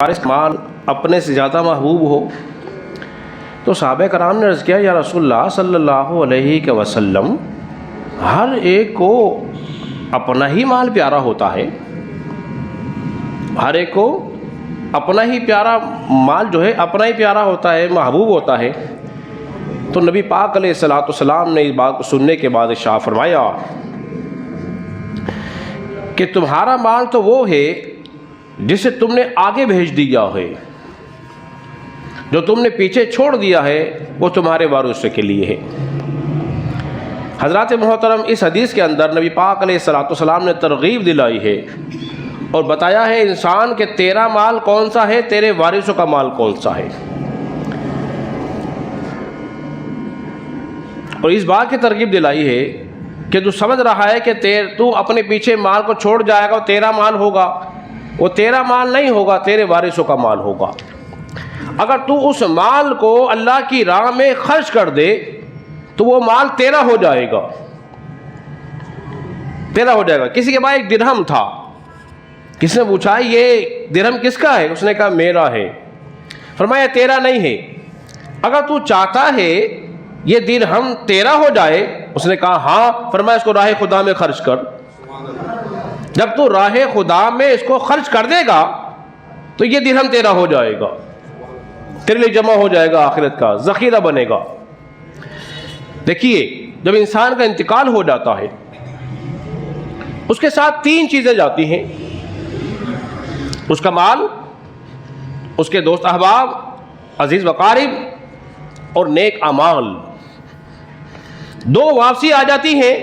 وارث مال اپنے سے زیادہ محبوب ہو؟ تو صحابہ کرام نے عرض کیا یا رسول اللہ صلی اللہ علیہ وسلم، ہر ایک کو اپنا ہی مال پیارا ہوتا ہے، ہر ایک کو اپنا ہی پیارا مال جو ہے اپنا ہی پیارا ہوتا ہے، محبوب ہوتا ہے۔ تو نبی پاک علیہ الصلوۃ والسلام نے اس بات کو سننے کے بعد ارشاد فرمایا کہ تمہارا مال تو وہ ہے جسے تم نے آگے بھیج دیا ہے، جو تم نے پیچھے چھوڑ دیا ہے وہ تمہارے وارثوں کے لیے ہے۔ حضرات محترم، اس حدیث کے اندر نبی پاک علیہ الصلوۃ والسلام نے ترغیب دلائی ہے اور بتایا ہے انسان کہ تیرا مال کون سا ہے، تیرے وارثوں کا مال کون سا ہے، اور اس بات کی ترغیب دلائی ہے کہ تو سمجھ رہا ہے کہ تو اپنے پیچھے مال کو چھوڑ جائے گا، وہ تیرا مال ہوگا، وہ تیرا مال نہیں ہوگا، تیرے وارثوں کا مال ہوگا۔ اگر تو اس مال کو اللہ کی راہ میں خرچ کر دے تو وہ مال تیرا ہو جائے گا، تیرا ہو جائے گا۔ کسی کے پاس ایک درہم تھا، کسی نے پوچھا یہ درہم کس کا ہے؟ اس نے کہا میرا ہے۔ فرمایا تیرا نہیں ہے، اگر تو چاہتا ہے یہ درہم تیرا ہو جائے؟ اس نے کہا ہاں۔ فرمایا اس کو راہ خدا میں خرچ کر۔ جب تو راہ خدا میں اس کو خرچ کر دے گا تو یہ درہم تیرا ہو جائے گا، تیرے لیے جمع ہو جائے گا، آخرت کا ذخیرہ بنے گا۔ دیکھیے، جب انسان کا انتقال ہو جاتا ہے اس کے ساتھ تین چیزیں جاتی ہیں، اس کا مال، اس کے دوست احباب، عزیز وقارب اور نیک اعمال۔ دو واپسی آ جاتی ہیں،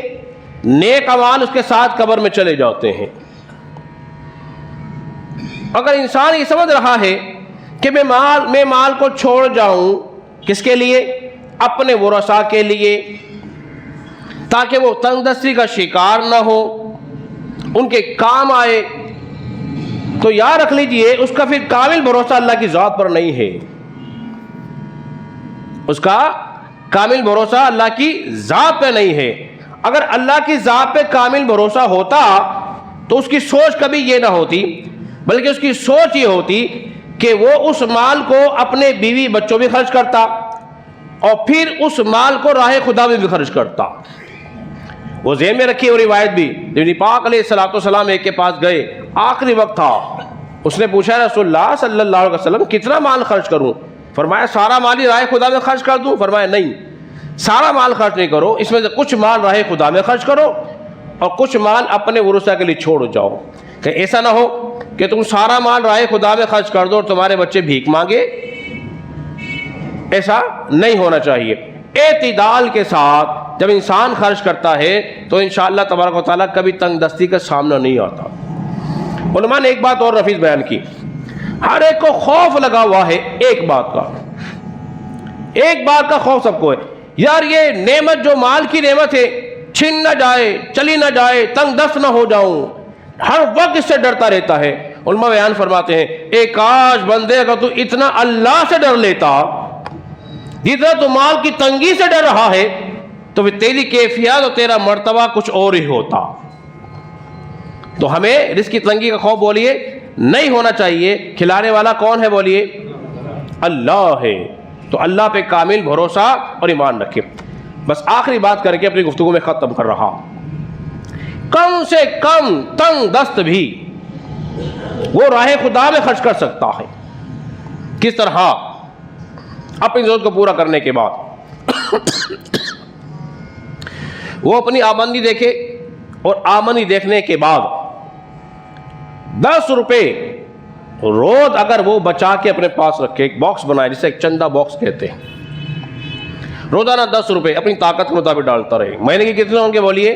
نیک اعمال اس کے ساتھ قبر میں چلے جاتے ہیں۔ اگر انسان یہ سمجھ رہا ہے کہ میں مال کو چھوڑ جاؤں، کس کے لیے؟ اپنے ورثاء کے لیے، تاکہ وہ تنگ دستی کا شکار نہ ہو، ان کے کام آئے، تو یاد رکھ لیجئے اس کا پھر کامل بھروسہ اللہ کی ذات پر نہیں ہے، اس کا کامل بھروسہ اللہ کی ذات پہ نہیں ہے۔ اگر اللہ کی ذات پہ کامل بھروسہ ہوتا تو اس کی سوچ کبھی یہ نہ ہوتی، بلکہ اس کی سوچ یہ ہوتی کہ وہ اس مال کو اپنے بیوی بچوں بھی خرچ کرتا اور پھر اس مال کو راہ خدا میں بھی خرچ کرتا۔ وہ ذہن میں رکھی وہ روایت بھی، نبی پاک علیہ الصلوۃ والسلام ایک کے پاس گئے، آخری وقت تھا، اس نے پوچھا رسول اللہ صلی اللہ علیہ وسلم کتنا مال خرچ کروں؟ فرمایا سارا مال ہی راہ خدا میں خرچ کر دوں؟ فرمایا نہیں، سارا مال خرچ نہیں کرو، اس میں سے کچھ مال راہ خدا میں خرچ کرو اور کچھ مال اپنے ورثاء کے لیے چھوڑ جاؤ، کہ ایسا نہ ہو کہ تم سارا مال راہ خدا میں خرچ کر دو اور تمہارے بچے بھیک مانگے۔ ایسا نہیں ہونا چاہیے۔ اعتدال کے ساتھ جب انسان خرچ کرتا ہے تو انشاءاللہ تبارک و تعالیٰ کبھی تنگ دستی کا سامنا نہیں آتا۔ علماء نے ایک بات اور رفیع بیان کی، ہر ایک کو خوف لگا ہوا ہے ایک بات کا خوف سب کو ہے، یار یہ نعمت جو مال کی نعمت ہے چھن نہ جائے، چلی نہ جائے، تنگ دست نہ ہو جاؤں، ہر وقت اس سے ڈرتا رہتا ہے۔ علماء بیان فرماتے ہیں اے کاش بندے اگر تو اتنا اللہ سے ڈر لیتا جتنا تو مال کی تنگی سے ڈر رہا ہے تو پھر تیری کیفیت اور تیرا مرتبہ کچھ اور ہی ہوتا۔ تو ہمیں رزق کی تنگی کا خوف بولیے نہیں ہونا چاہیے۔ کھلانے والا کون ہے بولیے؟ اللہ ہے۔ تو اللہ پہ کامل بھروسہ اور ایمان رکھے۔ بس آخری بات کر کے اپنی گفتگو میں ختم کر رہا، کم سے کم تنگ دست بھی وہ راہ خدا میں خرچ کر سکتا ہے۔ کس طرح؟ اپنی ضرورت کو پورا کرنے کے بعد وہ اپنی آمدنی دیکھے اور آمدنی دیکھنے کے بعد 10 روپے روز اگر وہ بچا کے اپنے پاس رکھے، ایک باکس بنائے جسے ایک چندہ باکس کہتے ہیں، روزانہ 10 روپے اپنی طاقت کے مطابق ڈالتا رہے۔ مہینے کے کتنے ہوں گے بولیے؟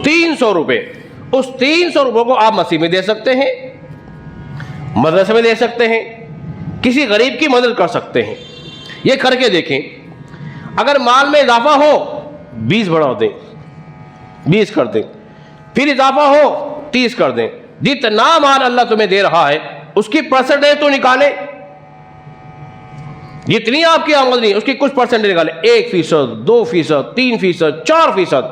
300 روپے۔ اس 300 روپے کو آپ مسیح میں دے سکتے ہیں، مدرسے میں دے سکتے ہیں، کسی غریب کی مدد کر سکتے ہیں۔ یہ کر کے دیکھیں، اگر مال میں اضافہ ہو 20 بڑھا دیں، 20 کر دیں، پھر اضافہ ہو 30 کر دیں۔ جتنا مال اللہ تمہیں دے رہا ہے اس کی پرسنٹیج تو نکالیں، جتنی آپ کی آمدنی اس کی کچھ پرسنٹیج نکالیں، 1%، 2%، 3%، 4%۔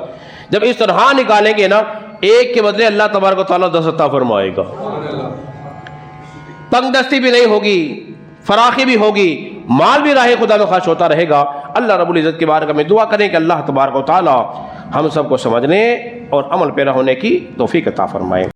جب اس طرح نکالیں گے نا، ایک کے بدلے اللہ تبارک و تعالیٰ 10 عطا فرمائے گا۔ تنگ دستی بھی نہیں ہوگی، فراخی بھی ہوگی، مال بھی راہ خدا میں خرچ ہوتا رہے گا۔ اللہ رب العزت کی بارگاہ میں دعا کریں کہ اللہ تبارک و تعالی ہم سب کو سمجھنے اور عمل پیرا ہونے کی توفیق عطا فرمائے۔